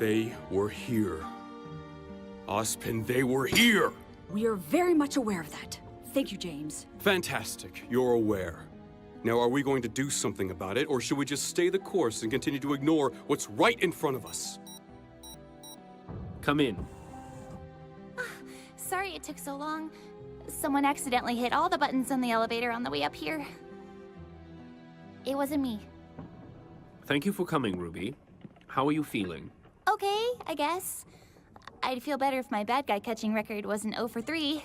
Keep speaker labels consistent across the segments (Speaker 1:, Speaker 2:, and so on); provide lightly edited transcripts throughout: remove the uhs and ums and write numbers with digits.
Speaker 1: They were here. Ozpin, they were here!
Speaker 2: We are very much aware of that. Thank you, James.
Speaker 1: Fantastic. You're aware. Now, are we going to do something about it, or should we just stay the course and continue to ignore what's right in front of us?
Speaker 3: Come in.
Speaker 4: Sorry it took so long. Someone accidentally hit all the buttons on the elevator on the way up here. It wasn't me.
Speaker 3: Thank you for coming, Ruby. How are you feeling?
Speaker 4: Okay, I guess. I'd feel better if my bad guy catching record wasn't 0 for 3.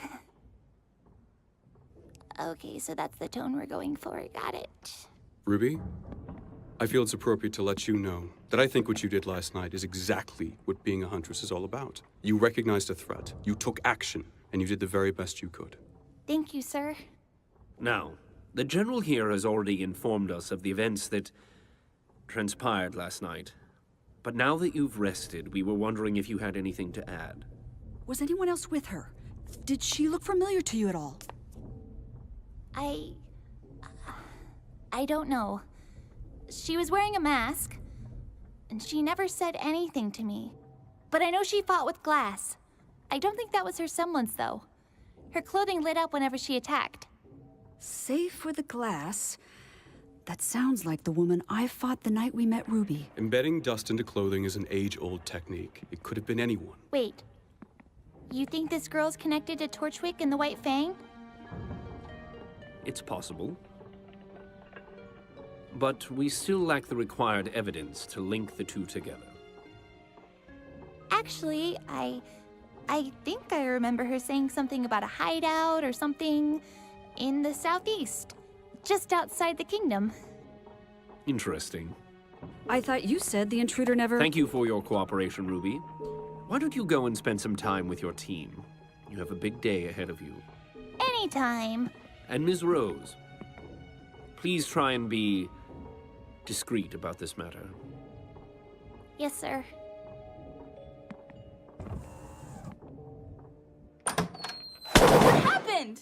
Speaker 4: Okay, so that's the tone we're going for. Got it.
Speaker 1: Ruby, I feel it's appropriate to let you know that I think what you did last night is exactly what being a huntress is all about. You recognized a threat, you took action, and you did the very best you could.
Speaker 4: Thank you, sir.
Speaker 3: Now, the General here has already informed us of the events that transpired last night. But now that you've rested, we were wondering if you had anything to add.
Speaker 2: Was anyone else with her? Did she look familiar to you at all?
Speaker 4: I don't know. She was wearing a mask, and she never said anything to me. But I know she fought with glass. I don't think that was her semblance, though. Her clothing lit up whenever she attacked.
Speaker 2: Save for the glass. That sounds like the woman I fought the night we met Ruby.
Speaker 1: Embedding dust into clothing is an age-old technique. It could have been anyone.
Speaker 4: Wait. You think this girl's connected to Torchwick and the White Fang?
Speaker 3: It's possible. But we still lack the required evidence to link the two together.
Speaker 4: Actually, I think I remember her saying something about a hideout or something in the southeast, just outside the kingdom.
Speaker 3: Interesting.
Speaker 2: I thought you said the intruder never...
Speaker 3: Thank you for your cooperation, Ruby. Why don't you go and spend some time with your team? You have a big day ahead of you.
Speaker 4: Anytime.
Speaker 3: And Ms. Rose, please try and be discreet about this matter.
Speaker 4: Yes, sir.
Speaker 5: What happened?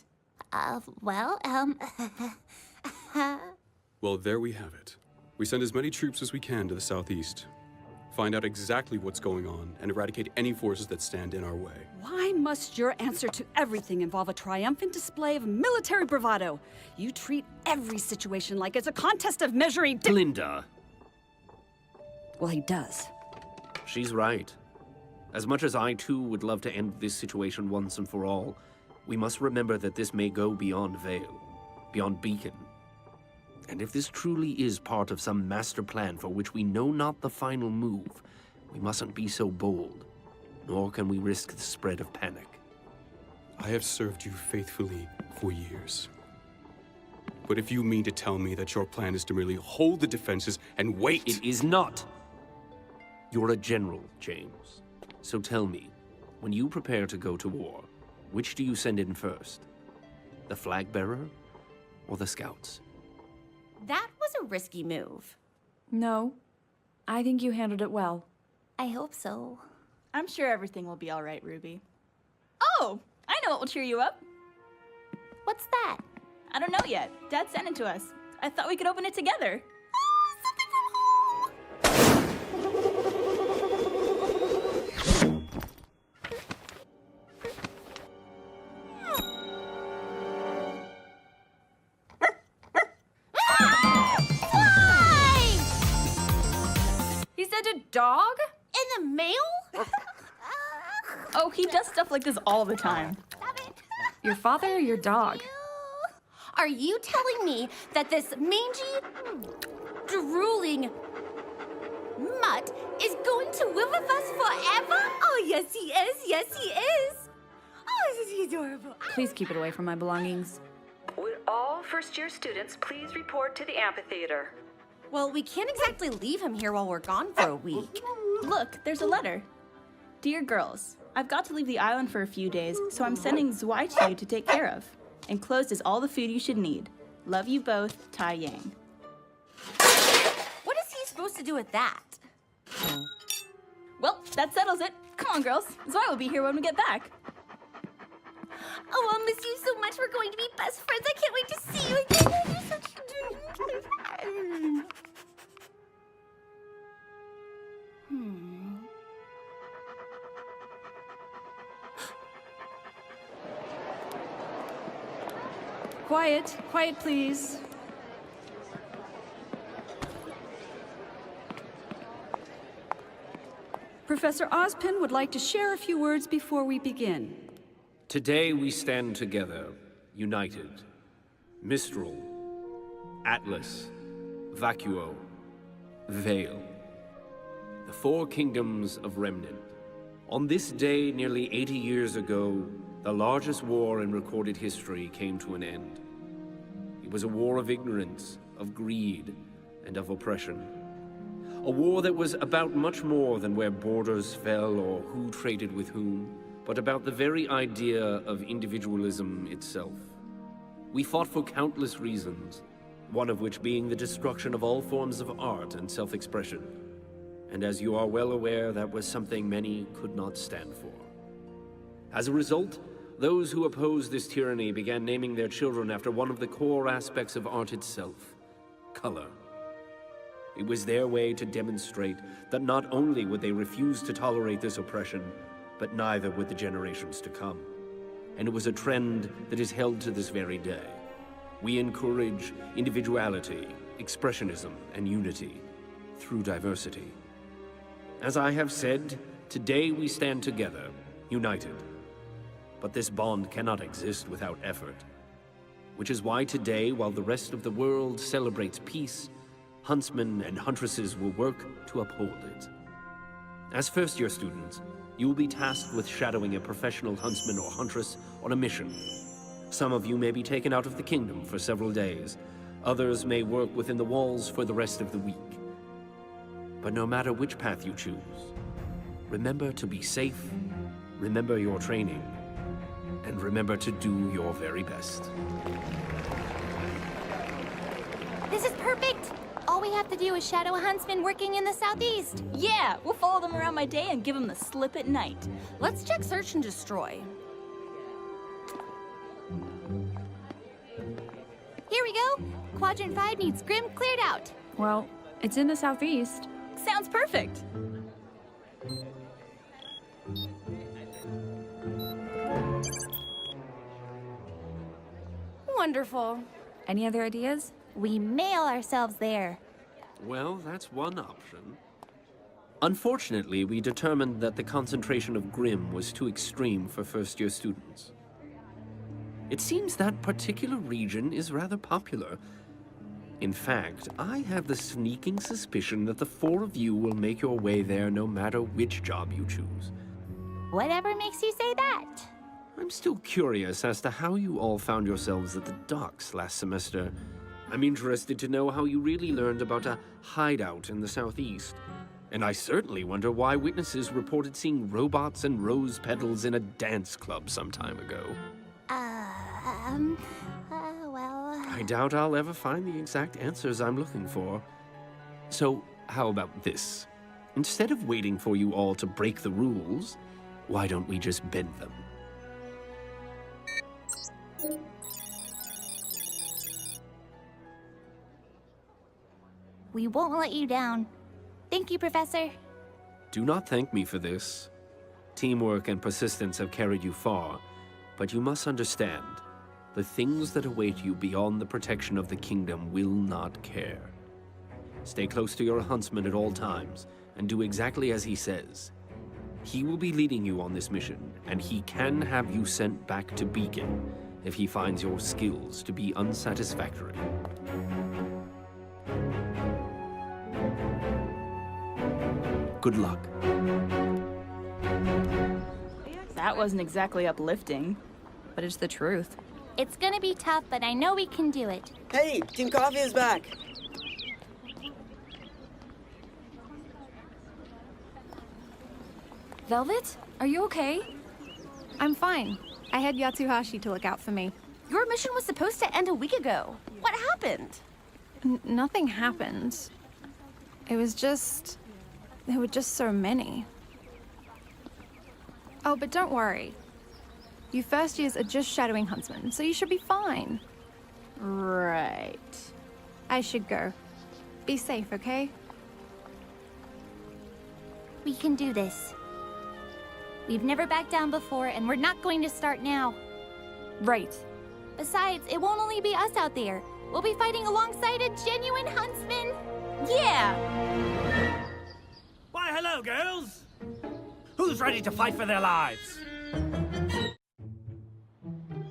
Speaker 4: Well,
Speaker 1: Well, there we have it. We send as many troops as we can to the southeast. Find out exactly what's going on and eradicate any forces that stand in our way.
Speaker 2: Why must your answer to everything involve a triumphant display of military bravado? You treat every situation like it's a contest of measuring...
Speaker 3: Linda.
Speaker 2: Well, he does.
Speaker 3: She's right. As much as I, too, would love to end this situation once and for all, we must remember that this may go beyond Vale, beyond Beacon. And if this truly is part of some master plan for which we know not the final move, we mustn't be so bold, nor can we risk the spread of panic.
Speaker 1: I have served you faithfully for years. But if you mean to tell me that your plan is to merely hold the defenses and wait...
Speaker 3: It is not. You're a general, James. So tell me, when you prepare to go to war, which do you send in first? The flag bearer or the scouts?
Speaker 5: That was a risky move.
Speaker 6: No. I think you handled it well.
Speaker 4: I hope so.
Speaker 5: I'm sure everything will be all right, Ruby. Oh, I know what will cheer you up.
Speaker 4: What's that?
Speaker 5: I don't know yet. Dad sent it to us. I thought we could open it together.
Speaker 4: Oh, something from home!
Speaker 6: He sent a dog?
Speaker 5: In the mail? Oh, he does stuff like this all the time.
Speaker 4: Stop it!
Speaker 6: Your father or your dog?
Speaker 7: Are you telling me that this mangy, drooling mutt is going to live with us forever? Oh, yes, he is. Yes, he is. Oh, isn't he adorable?
Speaker 6: Please keep it away from my belongings.
Speaker 8: Would all first-year students please report to the amphitheater?
Speaker 7: Well, we can't exactly leave him here while we're gone for a week.
Speaker 5: Look, there's a letter. Dear girls, I've got to leave the island for a few days, so I'm sending Zwei to you to take care of. Enclosed is all the food you should need. Love you both, Tai Yang.
Speaker 7: What is he supposed to do with that?
Speaker 5: Well, that settles it. Come on, girls. Zwei will be here when we get back.
Speaker 7: Oh, I'll miss you so much. We're going to be best friends. I can't wait to see you again. You're such a...
Speaker 2: Quiet. Quiet, please. Professor Ozpin would like to share a few words before we begin.
Speaker 3: Today we stand together, united. Mistral, Atlas, Vacuo, Vale. The four kingdoms of Remnant. On this day, nearly 80 years ago, the largest war in recorded history came to an end. It was a war of ignorance, of greed, and of oppression. A war that was about much more than where borders fell or who traded with whom, but about the very idea of individualism itself. We fought for countless reasons, one of which being the destruction of all forms of art and self-expression. And as you are well aware, that was something many could not stand for. As a result, those who opposed this tyranny began naming their children after one of the core aspects of art itself: color. It was their way to demonstrate that not only would they refuse to tolerate this oppression, but neither would the generations to come. And it was a trend that is held to this very day. We encourage individuality, expressionism, and unity through diversity. As I have said, today we stand together, united. But this bond cannot exist without effort. Which is why today, while the rest of the world celebrates peace, huntsmen and huntresses will work to uphold it. As first-year students, you will be tasked with shadowing a professional huntsman or huntress on a mission. Some of you may be taken out of the kingdom for several days. Others may work within the walls for the rest of the week. But no matter which path you choose, remember to be safe, remember your training, and remember to do your very best.
Speaker 4: This is perfect! All we have to do is shadow a huntsman working in the southeast.
Speaker 5: Yeah, we'll follow them around by day and give them the slip at night.
Speaker 7: Let's check search and destroy.
Speaker 4: Here we go! Quadrant 5 needs Grim cleared out.
Speaker 6: Well, it's in the southeast.
Speaker 5: Sounds perfect.
Speaker 7: Wonderful.
Speaker 6: Any other ideas?
Speaker 4: We mail ourselves there.
Speaker 3: Well, that's one option. Unfortunately, we determined that the concentration of Grim was too extreme for first-year students. It seems that particular region is rather popular. In fact, I have the sneaking suspicion that the four of you will make your way there no matter which job you choose.
Speaker 4: Whatever makes you say that?
Speaker 3: I'm still curious as to how you all found yourselves at the docks last semester. I'm interested to know how you really learned about a hideout in the southeast. And I certainly wonder why witnesses reported seeing robots and rose petals in a dance club some time ago.
Speaker 4: Well...
Speaker 3: I doubt I'll ever find the exact answers I'm looking for. So, how about this? Instead of waiting for you all to break the rules, why don't we just bend them?
Speaker 4: We won't let you down. Thank you, Professor.
Speaker 3: Do not thank me for this. Teamwork and persistence have carried you far, but you must understand, the things that await you beyond the protection of the kingdom will not care. Stay close to your huntsman at all times, and do exactly as he says. He will be leading you on this mission, and he can have you sent back to Beacon if he finds your skills to be unsatisfactory. Good luck.
Speaker 5: That wasn't exactly uplifting.
Speaker 6: But it's the truth.
Speaker 4: It's gonna be tough, but I know we can do it.
Speaker 9: Hey, Team Coffee is back.
Speaker 6: Velvet? Are you okay?
Speaker 10: I'm fine. I had Yatsuhashi to look out for me.
Speaker 7: Your mission was supposed to end a week ago. What happened?
Speaker 10: Nothing happened. It was just... There were just so many. Oh, but don't worry. You first years are just shadowing huntsmen, so you should be fine.
Speaker 5: Right.
Speaker 10: I should go. Be safe, okay?
Speaker 4: We can do this. We've never backed down before, and we're not going to start now.
Speaker 6: Right.
Speaker 4: Besides, it won't only be us out there. We'll be fighting alongside a genuine huntsman.
Speaker 5: Yeah!
Speaker 11: Why, hello, girls! Who's ready to fight for their lives?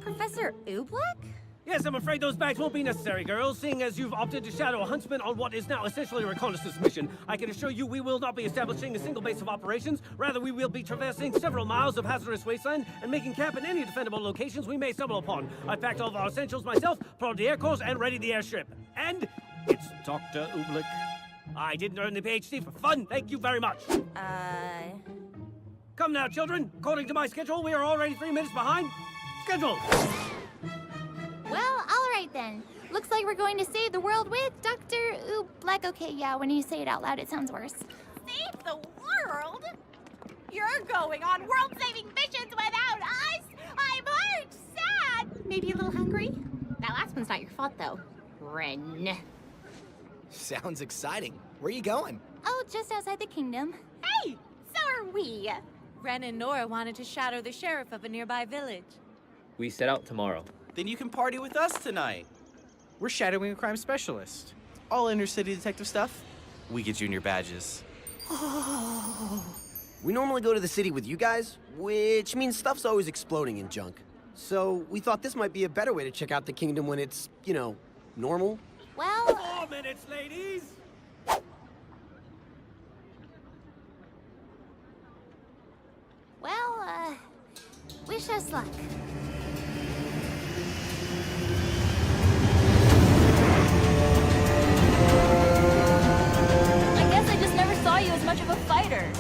Speaker 6: Professor Oobleck?
Speaker 11: Yes, I'm afraid those bags won't be necessary, girls, seeing as you've opted to shadow a huntsman on what is now essentially a reconnaissance mission. I can assure you we will not be establishing a single base of operations. Rather, we will be traversing several miles of hazardous wasteland and making camp in any defendable locations we may stumble upon. I've packed all of our essentials myself, prodded the air course, and readied the airship. And it's Dr. Oobleck. I didn't earn the PhD for fun. Thank you very much. Come now, children. According to my schedule, we are already 3 minutes behind schedule.
Speaker 4: Well, all right then. Looks like we're going to save the world with Dr. Oobleck. Okay, yeah, when you say it out loud, it sounds worse.
Speaker 7: Save the world? You're going on world-saving missions without us? I'm hurt, sad, maybe a little hungry. That last one's not your fault, though. Ren.
Speaker 12: Sounds exciting. Where are you going?
Speaker 4: Oh, just outside the kingdom.
Speaker 7: Hey, so are we.
Speaker 13: Ren and Nora wanted to shadow the sheriff of a nearby village.
Speaker 14: We set out tomorrow.
Speaker 12: Then you can party with us tonight. We're shadowing a crime specialist. All inner-city detective stuff. We get junior badges.
Speaker 9: We normally go to the city with you guys, which means stuff's always exploding in junk. So we thought this might be a better way to check out the kingdom when it's, you know, normal.
Speaker 4: Well...
Speaker 11: 4 minutes, ladies!
Speaker 4: Well, wish us luck.
Speaker 6: I guess I just never saw you as much of a fighter.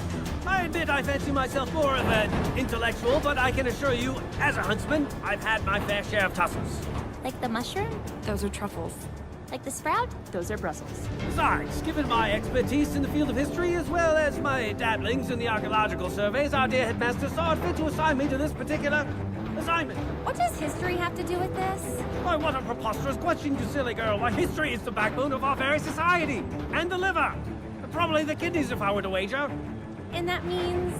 Speaker 11: I admit I fancy myself more of an intellectual, but I can assure you, as a huntsman, I've had my fair share of tussles.
Speaker 4: Like the mushroom?
Speaker 6: Those are truffles.
Speaker 4: Like the sprout?
Speaker 5: Those are Brussels.
Speaker 11: Besides, given my expertise in the field of history, as well as my dabblings in the archaeological surveys, our dear headmaster saw it fit to assign me to this particular assignment.
Speaker 6: What does history have to do with this?
Speaker 11: Why, what a preposterous question, you silly girl. Why, history is the backbone of our very society. And the liver. And probably the kidneys, if I were to wager.
Speaker 6: And that means...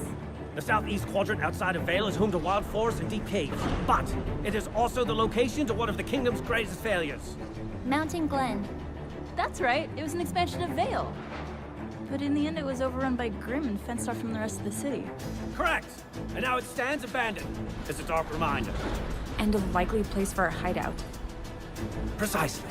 Speaker 11: The southeast quadrant outside of Vale is home to wild forests and deep caves. But it is also the location to one of the kingdom's greatest failures.
Speaker 4: Mountain Glen.
Speaker 5: That's right, it was an expansion of Vale. But in the end, it was overrun by Grimm and fenced off from the rest of the city.
Speaker 11: Correct. And now it stands abandoned. As a dark reminder.
Speaker 6: And a likely place for a hideout.
Speaker 11: Precisely.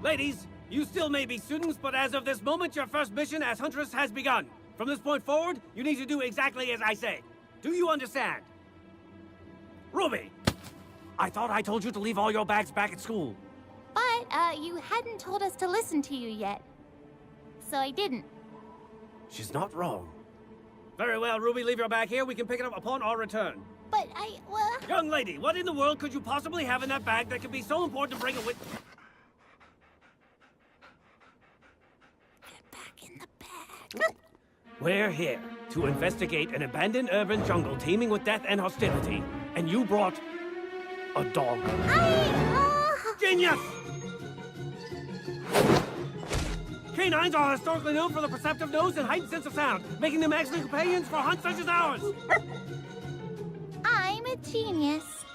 Speaker 11: Ladies, you still may be students, but as of this moment, your first mission as Huntress has begun. From this point forward, you need to do exactly as I say. Do you understand? Ruby! I thought I told you to leave all your bags back at school.
Speaker 4: But, you hadn't told us to listen to you yet. So I didn't.
Speaker 11: She's not wrong. Very well, Ruby, leave your bag here. We can pick it up upon our return.
Speaker 4: But well...
Speaker 11: Young lady, what in the world could you possibly have in that bag that could be so important to bring it with... We're here to investigate an abandoned urban jungle teeming with death and hostility. And you brought a dog. Genius! Canines are historically known for their perceptive nose and heightened sense of sound, making them excellent companions for hunts such as ours.
Speaker 4: I'm a genius.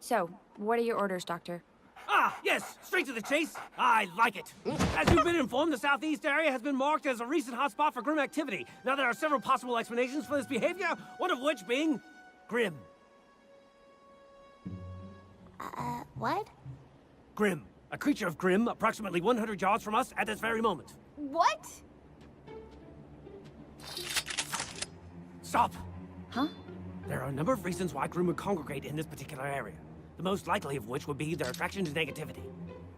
Speaker 6: So, what are your orders, Doctor?
Speaker 11: Ah, yes, straight to the chase. I like it. As you've been informed, the southeast area has been marked as a recent hotspot for Grimm activity. Now, there are several possible explanations for this behavior, one of which being Grimm.
Speaker 4: What?
Speaker 11: Grimm. A creature of Grimm, approximately 100 yards from us at this very moment.
Speaker 7: What?
Speaker 11: Stop!
Speaker 6: Huh?
Speaker 11: There are a number of reasons why Grimm would congregate in this particular area. The most likely of which would be their attraction to negativity.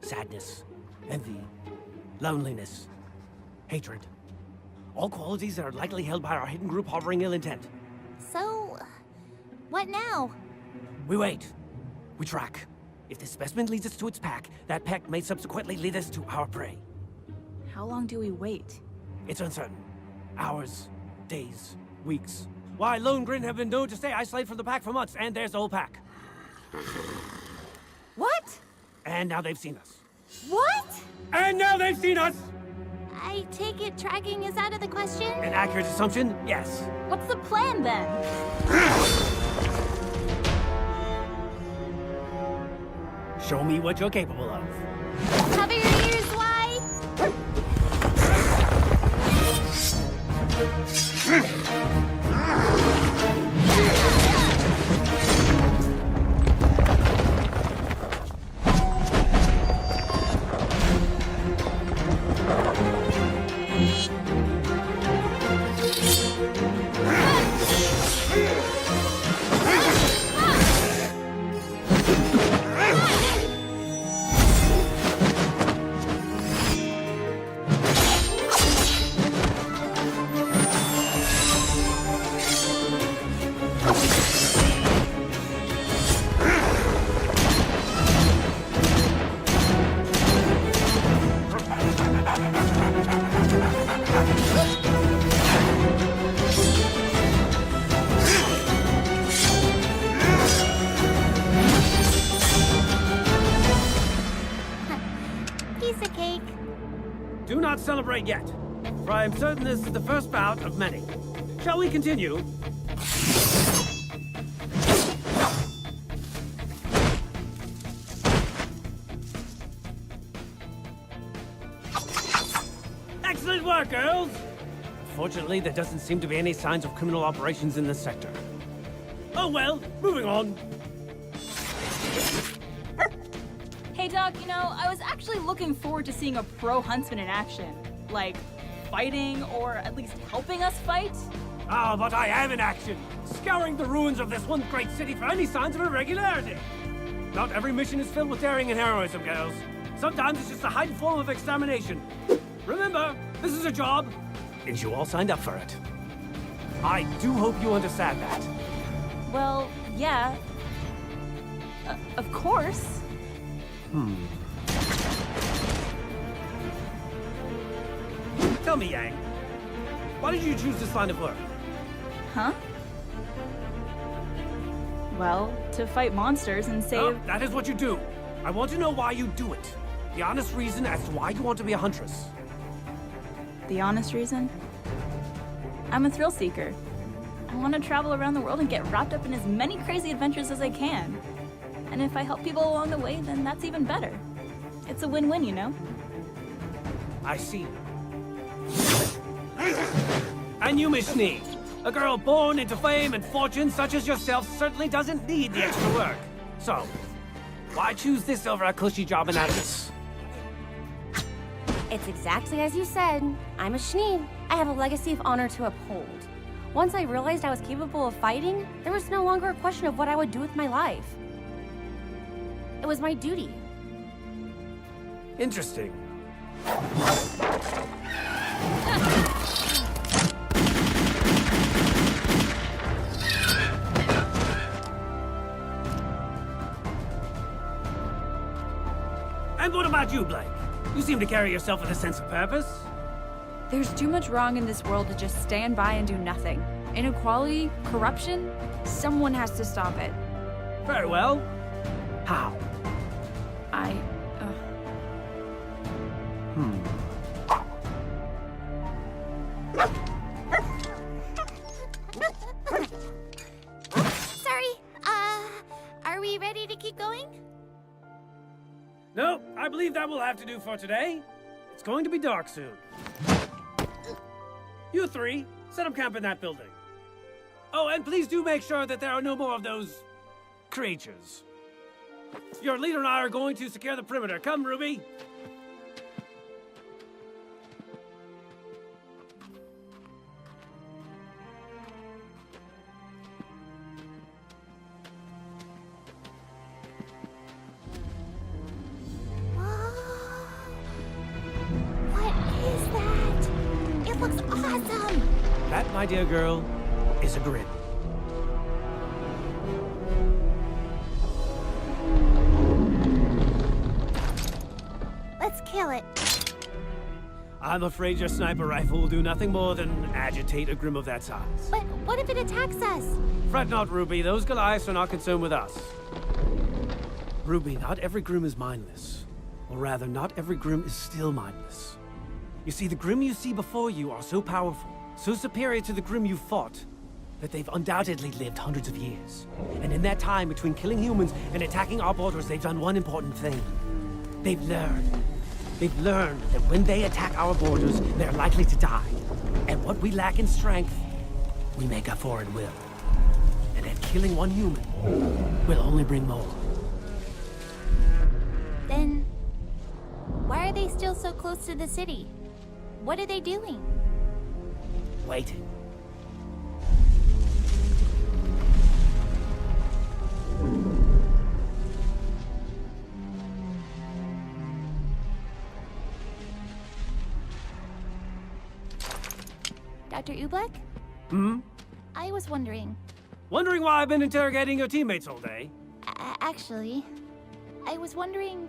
Speaker 11: Sadness, envy, loneliness, hatred. All qualities that are likely held by our hidden group harboring ill intent.
Speaker 4: So, what now?
Speaker 11: We wait. We track. If this specimen leads us to its pack, that pack may subsequently lead us to our prey.
Speaker 5: How long do we wait?
Speaker 11: It's uncertain. Hours, days, weeks. Why, Lone have been known to stay isolated from the pack for months, and there's the whole pack.
Speaker 7: What?
Speaker 11: And now they've seen us.
Speaker 7: What?
Speaker 11: And now they've seen us!
Speaker 4: I take it tracking is out of the question?
Speaker 11: An accurate assumption? Yes.
Speaker 5: What's the plan then?
Speaker 11: Show me what you're capable of.
Speaker 4: Cover your ears, why? Piece of cake.
Speaker 11: Do not celebrate yet, for I am certain this is the first bout of many. Shall we continue? Excellent work, girls! Fortunately, there doesn't seem to be any signs of criminal operations in this sector. Oh well, moving on.
Speaker 5: Hey, Doc, you know, I was actually looking forward to seeing a pro huntsman in action. Like, fighting, or at least helping us fight.
Speaker 11: Ah, but I am in action, scouring the ruins of this one great city for any signs of irregularity. Not every mission is filled with daring and heroism, girls. Sometimes it's just a heightened form of extermination. Remember, this is a job, and you all signed up for it. I do hope you understand that.
Speaker 5: Well, yeah. Of course.
Speaker 11: Tell me, Yang, why did you choose this line of work?
Speaker 5: Huh? Well, to fight monsters and save...
Speaker 11: Oh, that is what you do. I want to know why you do it. The honest reason as to why you want to be a huntress.
Speaker 5: The honest reason? I'm a thrill seeker. I want to travel around the world and get wrapped up in as many crazy adventures as I can. And if I help people along the way, then that's even better. It's a win-win, you know?
Speaker 11: I see. And you, Miss Sneed, a girl born into fame and fortune such as yourself certainly doesn't need the extra work. So, why choose this over a cushy job in Atlas?
Speaker 7: It's exactly as you said. I'm a Sneed. I have a legacy of honor to uphold. Once I realized I was capable of fighting, there was no longer a question of what I would do with my life. It was my duty.
Speaker 11: Interesting. And what about you, Blake? You seem to carry yourself with a sense of purpose.
Speaker 6: There's too much wrong in this world to just stand by and do nothing. Inequality, corruption, someone has to stop it.
Speaker 11: Very well. How?
Speaker 4: Sorry, are we ready to keep going?
Speaker 11: No, I believe that will have to do for today. It's going to be dark soon. You three, set up camp in that building. Oh, and please do make sure that there are no more of those creatures. Your leader and I are going to secure the perimeter. Come, Ruby.
Speaker 4: Looks awesome!
Speaker 11: That, my dear girl, is a grin.
Speaker 4: Let's kill it.
Speaker 11: I'm afraid your sniper rifle will do nothing more than agitate a Grim of that size.
Speaker 4: But what if it attacks us?
Speaker 11: Fret not, Ruby. Those Goliaths are not concerned with us. Ruby, not every Grim is mindless. Or rather, not every Grim is still mindless. You see, the Grim you see before you are so powerful, so superior to the Grim you fought, that they've undoubtedly lived hundreds of years. And in that time between killing humans and attacking our borders, they've done one important thing. They've learned. They've learned that when they attack our borders, they're likely to die. And what we lack in strength, we make up for in will. And that killing one human will only bring more.
Speaker 4: Then, why are they still so close to the city? What are they doing?
Speaker 11: Waiting.
Speaker 4: Dr. Oobleck?
Speaker 11: Hmm?
Speaker 4: I was wondering.
Speaker 11: Wondering why I've been interrogating your teammates all day?
Speaker 4: Actually, I was wondering,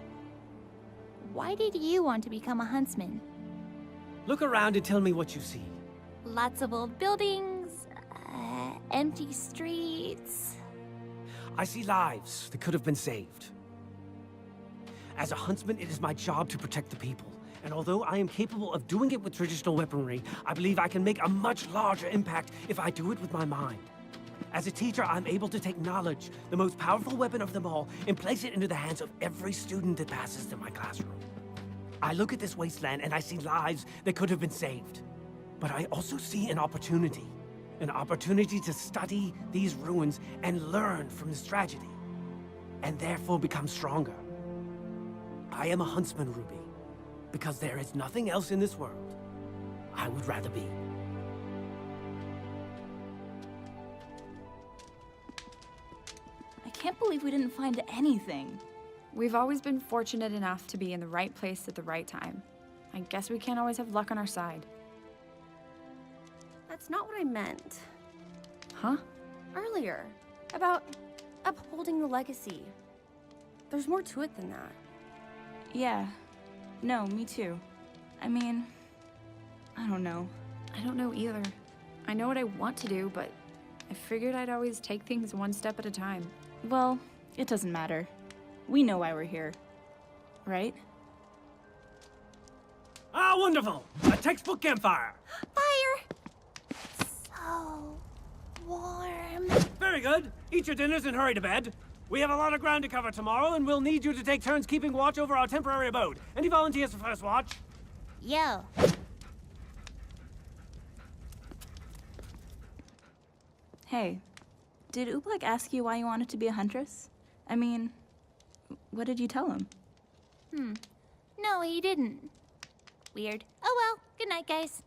Speaker 4: why did you want to become a huntsman?
Speaker 11: Look around and tell me what you see.
Speaker 4: Lots of old buildings, empty streets.
Speaker 11: I see lives that could have been saved. As a huntsman, it is my job to protect the people. And although I am capable of doing it with traditional weaponry, I believe I can make a much larger impact if I do it with my mind. As a teacher, I'm able to take knowledge, the most powerful weapon of them all, and place it into the hands of every student that passes through my classroom. I look at this wasteland and I see lives that could have been saved. But I also see an opportunity to study these ruins and learn from this tragedy, and therefore become stronger. I am a huntsman, Ruby, because there is nothing else in this world I would rather be.
Speaker 5: I can't believe we didn't find anything.
Speaker 6: We've always been fortunate enough to be in the right place at the right time. I guess we can't always have luck on our side.
Speaker 7: That's not what I meant.
Speaker 6: Huh?
Speaker 7: Earlier, about upholding the legacy. There's more to it than that.
Speaker 5: Yeah. No, me too. I mean, I don't know.
Speaker 6: I don't know either. I know what I want to do, but I figured I'd always take things one step at a time.
Speaker 5: Well, it doesn't matter. We know why we're here. Right?
Speaker 11: Ah, wonderful! A textbook campfire!
Speaker 4: Fire! So warm.
Speaker 11: Very good. Eat your dinners and hurry to bed. We have a lot of ground to cover tomorrow, and we'll need you to take turns keeping watch over our temporary abode. Any volunteers for first watch?
Speaker 4: Yo.
Speaker 5: Hey, did Oobleck ask you why you wanted to be a huntress? I mean, what did you tell him?
Speaker 4: No, he didn't. Weird. Oh well, good night, guys.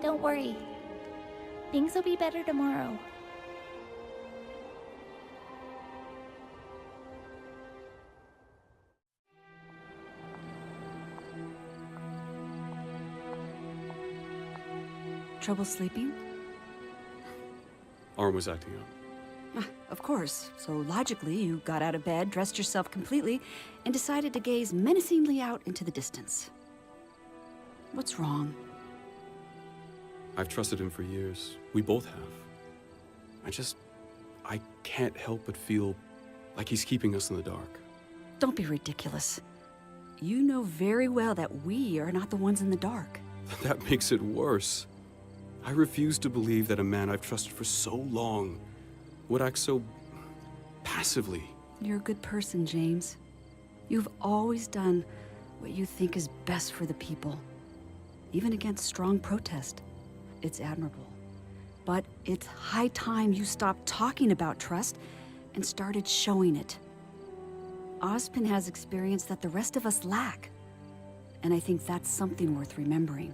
Speaker 4: Don't worry. Things will be better tomorrow.
Speaker 2: Trouble sleeping?
Speaker 1: Arm was acting up.
Speaker 2: Of course. So logically, you got out of bed, dressed yourself completely, and decided to gaze menacingly out into the distance. What's wrong?
Speaker 1: I've trusted him for years. We both have. I can't help but feel like he's keeping us in the dark.
Speaker 2: Don't be ridiculous. You know very well that we are not the ones in the dark.
Speaker 1: That makes it worse. I refuse to believe that a man I've trusted for so long would act so passively.
Speaker 2: You're a good person, James. You've always done what you think is best for the people, even against strong protest. It's admirable. But it's high time you stopped talking about trust and started showing it. Ozpin has experience that the rest of us lack, and I think that's something worth remembering.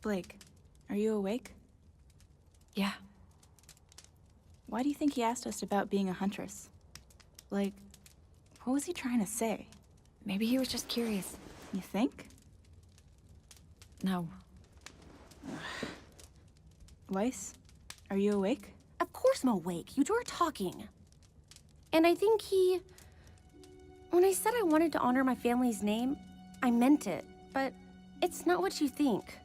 Speaker 5: Blake, are you awake?
Speaker 6: Yeah.
Speaker 5: Why do you think he asked us about being a huntress? Like, what was he trying to say?
Speaker 6: Maybe he was just curious.
Speaker 5: You think?
Speaker 6: No.
Speaker 5: Weiss, are you awake?
Speaker 7: Of course I'm awake. You two are talking. And I think when I said I wanted to honor my family's name, I meant it. But it's not what you think.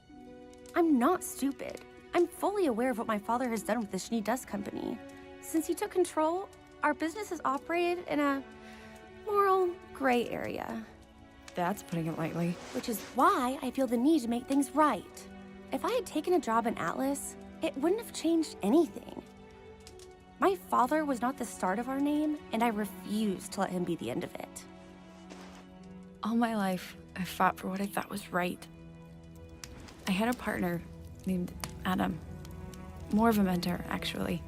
Speaker 7: I'm not stupid. I'm fully aware of what my father has done with the Schnee Dust Company. Since he took control, our business has operated in a moral gray area.
Speaker 6: That's putting it lightly.
Speaker 7: Which is why I feel the need to make things right. If I had taken a job in Atlas, it wouldn't have changed anything. My father was not the start of our name, and I refuse to let him be the end of it.
Speaker 6: All my life, I fought for what I thought was right. I had a partner named Adam. More of a mentor, actually.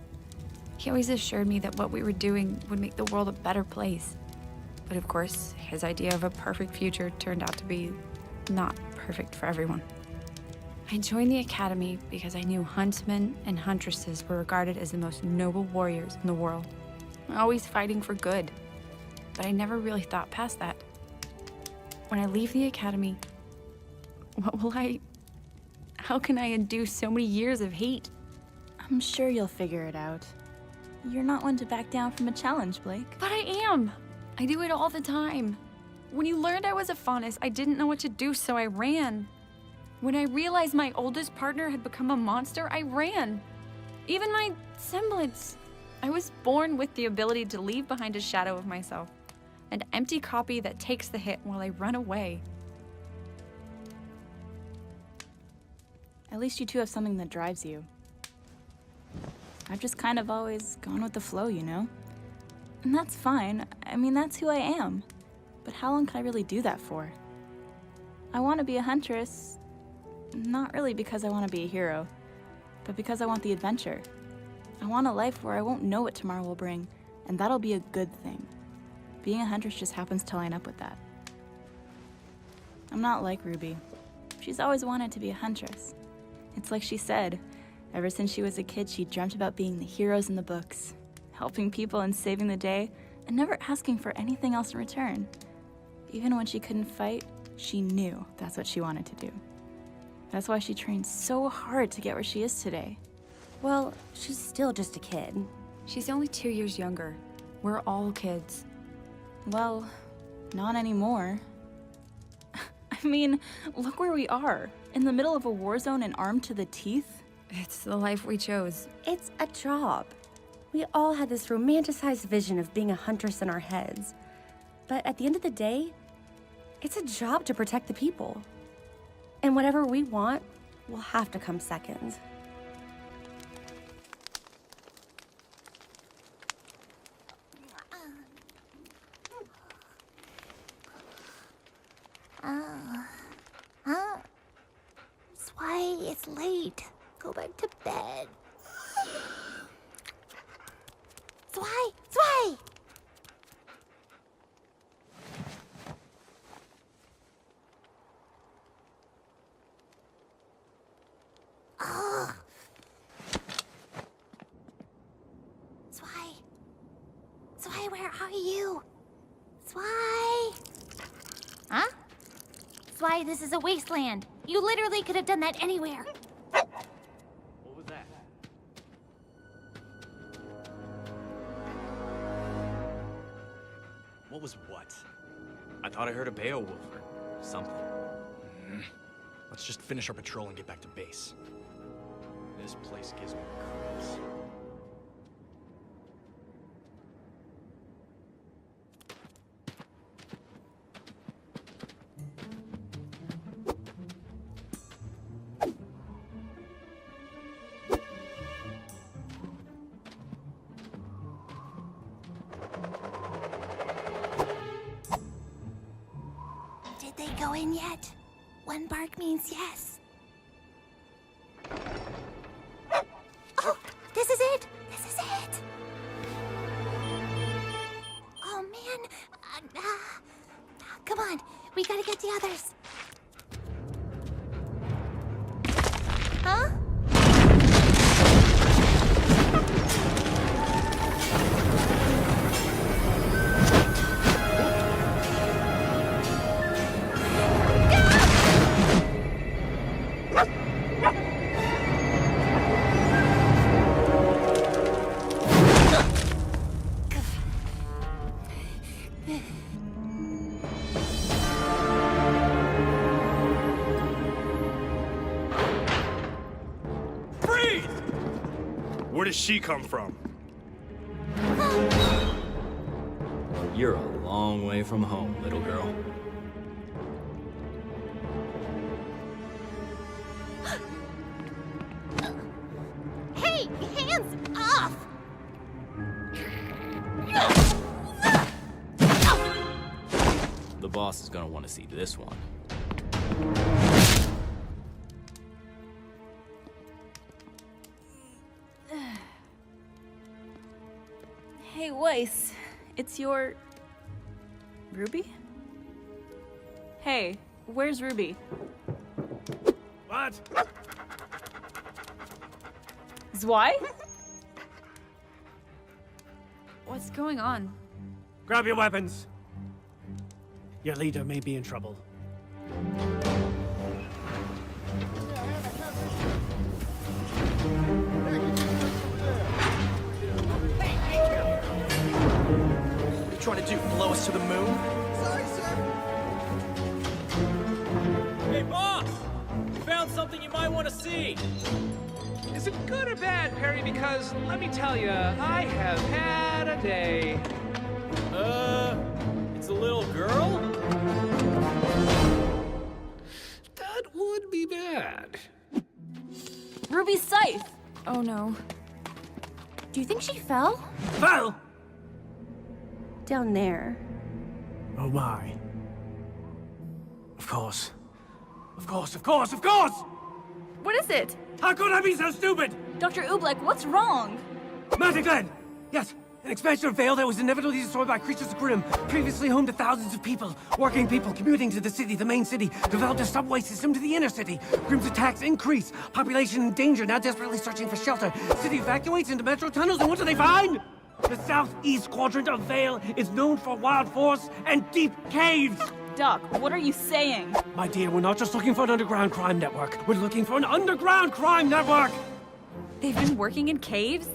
Speaker 6: He always assured me that what we were doing would make the world a better place. But of course, his idea of a perfect future turned out to be not perfect for everyone. I joined the academy because I knew huntsmen and huntresses were regarded as the most noble warriors in the world, always fighting for good. But I never really thought past that. When I leave the academy, how can I undo so many years of hate?
Speaker 5: I'm sure you'll figure it out. You're not one to back down from a challenge, Blake.
Speaker 6: But I am. I do it all the time. When you learned I was a faunus, I didn't know what to do, so I ran. When I realized my oldest partner had become a monster, I ran. Even my semblance. I was born with the ability to leave behind a shadow of myself. An empty copy that takes the hit while I run away.
Speaker 5: At least you two have something that drives you. I've just kind of always gone with the flow, you know? And that's fine. I mean, that's who I am. But how long can I really do that for? I want to be a huntress, not really because I want to be a hero, but because I want the adventure. I want a life where I won't know what tomorrow will bring, and that'll be a good thing. Being a huntress just happens to line up with that. I'm not like Ruby. She's always wanted to be a huntress. It's like she said, ever since she was a kid, she dreamt about being the heroes in the books, helping people and saving the day, and never asking for anything else in return. Even when she couldn't fight, she knew that's what she wanted to do. That's why she trained so hard to get where she is today.
Speaker 7: Well, she's still just a kid.
Speaker 6: She's only 2 years younger. We're all kids.
Speaker 5: Well, not anymore. I mean, look where we are. In the middle of a war zone and armed to the teeth.
Speaker 6: It's the life we chose.
Speaker 7: It's a job. We all had this romanticized vision of being a huntress in our heads. But at the end of the day, it's a job to protect the people. And whatever we want will have to come second. That's why it's late. Go back to bed. Zwei! Ugh. Zwei, where are you? Zwei! Huh? Zwei, this is a wasteland. You literally could have done that anywhere.
Speaker 14: What was that?
Speaker 15: What was what? I thought I heard a Beowulf or something. Let's just finish our patrol and get back to base. This place gives me creeps.
Speaker 7: Did they go in yet? One bark means yes. Oh, this is it! This is it! Oh, man. Come on. We gotta get the others.
Speaker 16: Where does she come from?
Speaker 15: You're a long way from home, little girl.
Speaker 7: Hey, hands off!
Speaker 15: The boss is gonna want to see this one.
Speaker 5: Hey, Weiss. It's your... Ruby? Hey, where's Ruby?
Speaker 11: What?
Speaker 5: Zwei?
Speaker 6: What's going on?
Speaker 11: Grab your weapons. Your leader may be in trouble.
Speaker 12: What are you trying to do, blow us to the moon?
Speaker 9: Sorry, sir.
Speaker 17: Hey, boss! We found something you might want to see.
Speaker 18: Is it good or bad, Perry? Because, let me tell you, I have had a day.
Speaker 17: It's a little girl?
Speaker 11: That would be bad.
Speaker 5: Ruby's scythe!
Speaker 6: Oh no.
Speaker 7: Do you think she fell?
Speaker 11: Fell?
Speaker 7: Down there.
Speaker 11: Oh my. Of course. Of course, of course, of course!
Speaker 5: What is it?
Speaker 11: How could I be so stupid?
Speaker 5: Dr. Oobleck, what's wrong?
Speaker 11: Mountain Glen! Yes, an expansion of Vale that was inevitably destroyed by creatures of Grimm, previously home to thousands of people, working people commuting to the city, the main city, developed a subway system to the inner city. Grimm's attacks increase, population in danger, now desperately searching for shelter. City evacuates into metro tunnels, and what do they find? The southeast quadrant of Vale is known for wild forests and deep caves.
Speaker 5: Doc, what are you saying?
Speaker 11: My dear, we're not just looking for an underground crime network. We're looking for an underground crime network!
Speaker 6: They've been working in caves?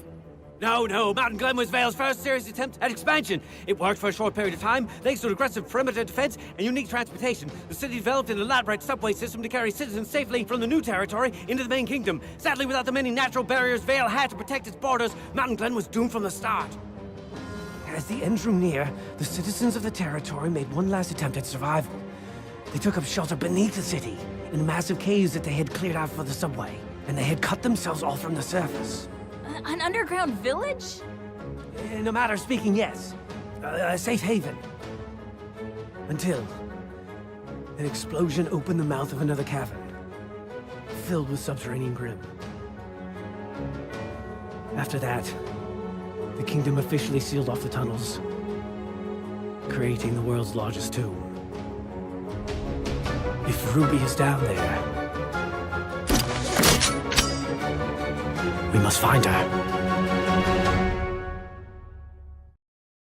Speaker 11: No, Mountain Glen was Vale's first serious attempt at expansion. It worked for a short period of time, thanks to an aggressive perimeter defense and unique transportation. The city developed an elaborate subway system to carry citizens safely from the new territory into the main kingdom. Sadly, without the many natural barriers Vale had to protect its borders, Mountain Glen was doomed from the start. As the end drew near, the citizens of the territory made one last attempt at survival. They took up shelter beneath the city, in the massive caves that they had cleared out for the subway, and they had cut themselves off from the surface.
Speaker 5: An underground village?
Speaker 11: In a matter of speaking, yes. A safe haven. Until an explosion opened the mouth of another cavern, filled with subterranean Grimm. After that, the kingdom officially sealed off the tunnels, creating the world's largest tomb. If Ruby is down there, we must find her.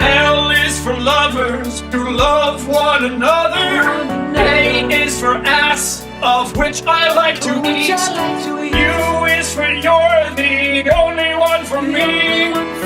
Speaker 19: L is for lovers who love one another. A is for ass, of which I like to eat. U is for you're the only one for me.